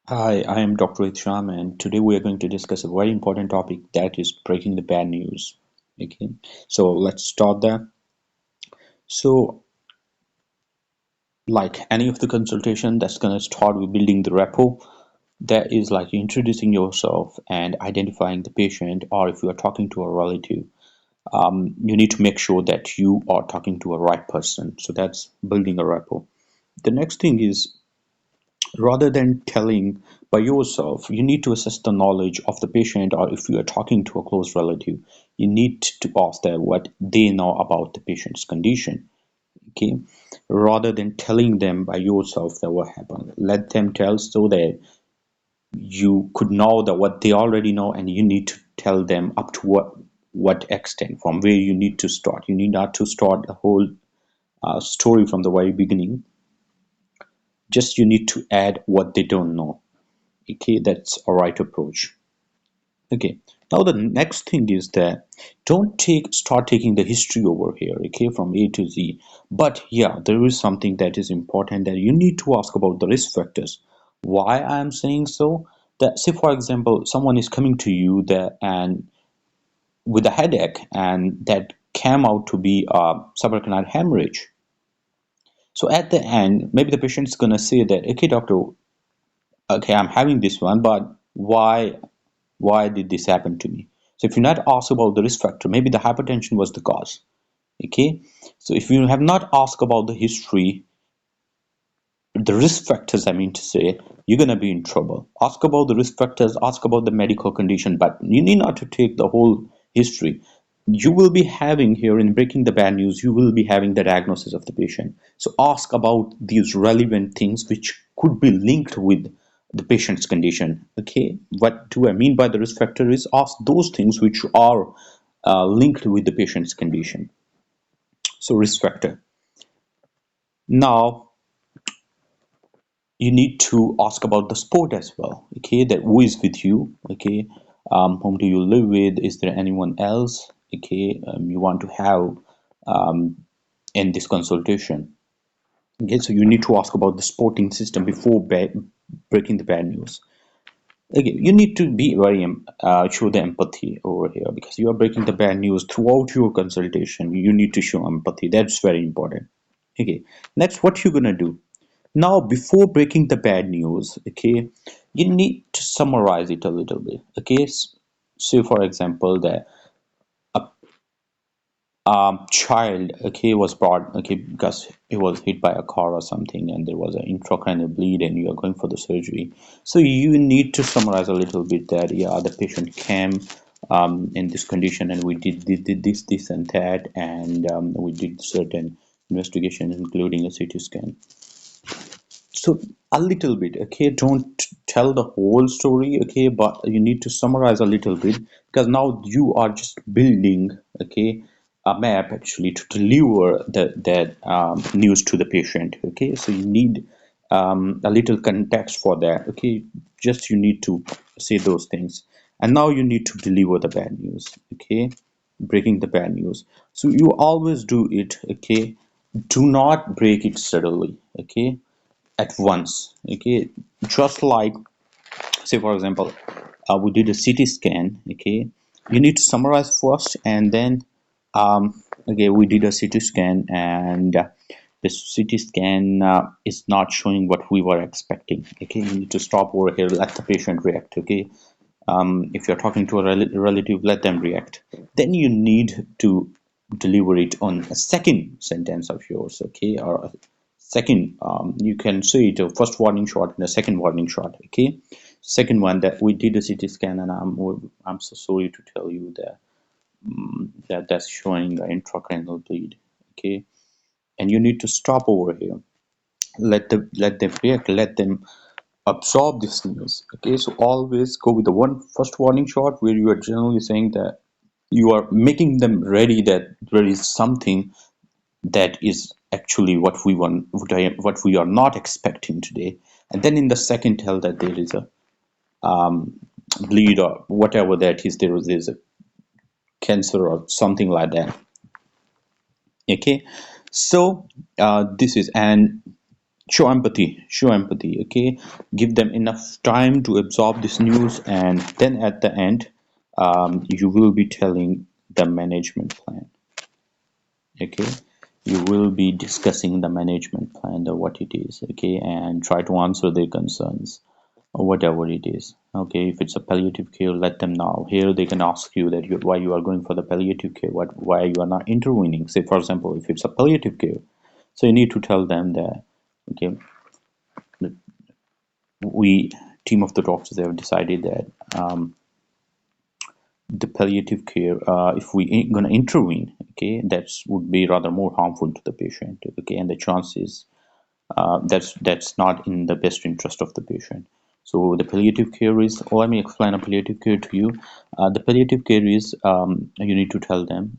Hi, I am Dr. Ahtsham, and today we are going to discuss a very important topic that is breaking the bad news. Okay, so let's start there. So, like any of the consultation, that's going to start with building the rapport. That is like introducing yourself and identifying the patient, or if you are talking to a relative, you need to make sure that you are talking to a right person. So that's building a rapport. The next thing is rather than telling by yourself, you need to assess the knowledge of the patient, or if you are talking to a close relative, you need to ask them what they know about the patient's condition. Okay, rather than telling them by yourself that what happened, let them tell so that you could know that what they already know, and you need to tell them up to what extent, from where you need to start. You need not to start the whole story from the very beginning. Just you need to add what they don't know. Okay, that's a right approach. Okay, now the next thing is that don't start taking the history over here, okay, from A to Z. But yeah, there is something that is important that you need to ask about the risk factors. Why I am saying so? That say for example, someone is coming to you there and with a headache, and that came out to be a subarachnoid hemorrhage. So at the end, maybe the patient is gonna say that, okay, doctor, okay, I'm having this one, but why did this happen to me? So if you not ask about the risk factor, maybe the hypertension was the cause. Okay, so if you have not asked about the history, the risk factors, I mean to say, you're gonna be in trouble. Ask about the risk factors, ask about the medical condition, but you need not to take the whole history. You will be having here in breaking the bad news, you will be having the diagnosis of the patient. So ask about these relevant things which could be linked with the patient's condition. Okay, what do I mean by the risk factor is ask those things which are linked with the patient's condition. So risk factor. Now you need to ask about the sport as well. Okay, that who is with you. Okay, whom do you live with? Is there anyone else? Okay, you want to have um, in this consultation. Okay, so you need to ask about the sporting system before breaking the bad news. Okay, you need to be very show the empathy over here, because you are breaking the bad news throughout your consultation. You need to show empathy. That's very important. Okay, next, what you're gonna do now before breaking the bad news. Okay, you need to summarize it a little bit. Okay, say for example that child, okay, was brought, okay, because he was hit by a car or something, and there was an intracranial bleed, and you are going for the surgery. So you need to summarize a little bit that yeah, the patient came in this condition, and we did this and that, and we did certain investigation, including a CT scan. So a little bit, okay, don't tell the whole story, okay, but you need to summarize a little bit, because now you are just building, okay, a map actually to deliver that news to the patient. Okay, so you need a little context for that. Okay, just you need to say those things, and now you need to deliver the bad news. Okay, breaking the bad news. So you always do it. Okay, do not break it suddenly. Okay, at once. Okay, just like say for example, we did a CT scan. Okay, you need to summarize first, and then okay, we did a CT scan, and the CT scan is not showing what we were expecting. Okay, you need to stop over here, let the patient react. Okay, if you're talking to a relative, let them react. Then you need to deliver it on a second sentence of yours. Okay, or a second, you can say it a first warning shot and a second warning shot. Okay, second one, that we did a CT scan, and I'm so sorry to tell you that that's showing an intracranial bleed. Okay, and you need to stop over here, let them react, let them absorb this news. Okay, so always go with the one first warning shot, where you are generally saying that you are making them ready that there is something that is actually what we want, what we are not expecting today. And then in the second, tell that there is a bleed or whatever that is, there is a cancer or something like that. Okay, so this is, and show empathy, okay? Give them enough time to absorb this news, and then at the end, you will be telling the management plan, okay? You will be discussing the management plan, or what it is, okay? And try to answer their concerns, or whatever it is, okay? If it's a palliative care, let them know. Here they can ask you that why you are going for the palliative care, why you are not intervening. Say, for example, if it's a palliative care, so you need to tell them that, okay, we team of the doctors have decided that the palliative care, if we ain't gonna intervene, okay, that would be rather more harmful to the patient, okay, and the chances that's not in the best interest of the patient. So the palliative care is, oh, let me explain a palliative care to you. The palliative care is, you need to tell them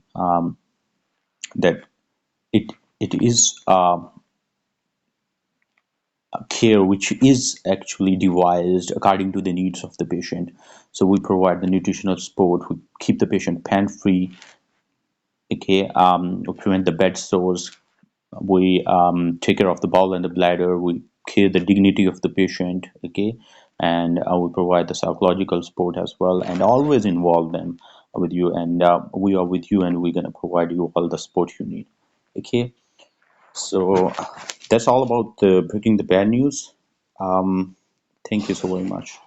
that it is care which is actually devised according to the needs of the patient. So we provide the nutritional support, we keep the patient pain free, okay, we prevent the bed sores, we take care of the bowel and the bladder, we care the dignity of the patient, okay, and we provide the psychological support as well, and always involve them with you, and we are with you, and we're going to provide you all the support you need, okay. So that's all about the breaking the bad news. um, Thank you so very much.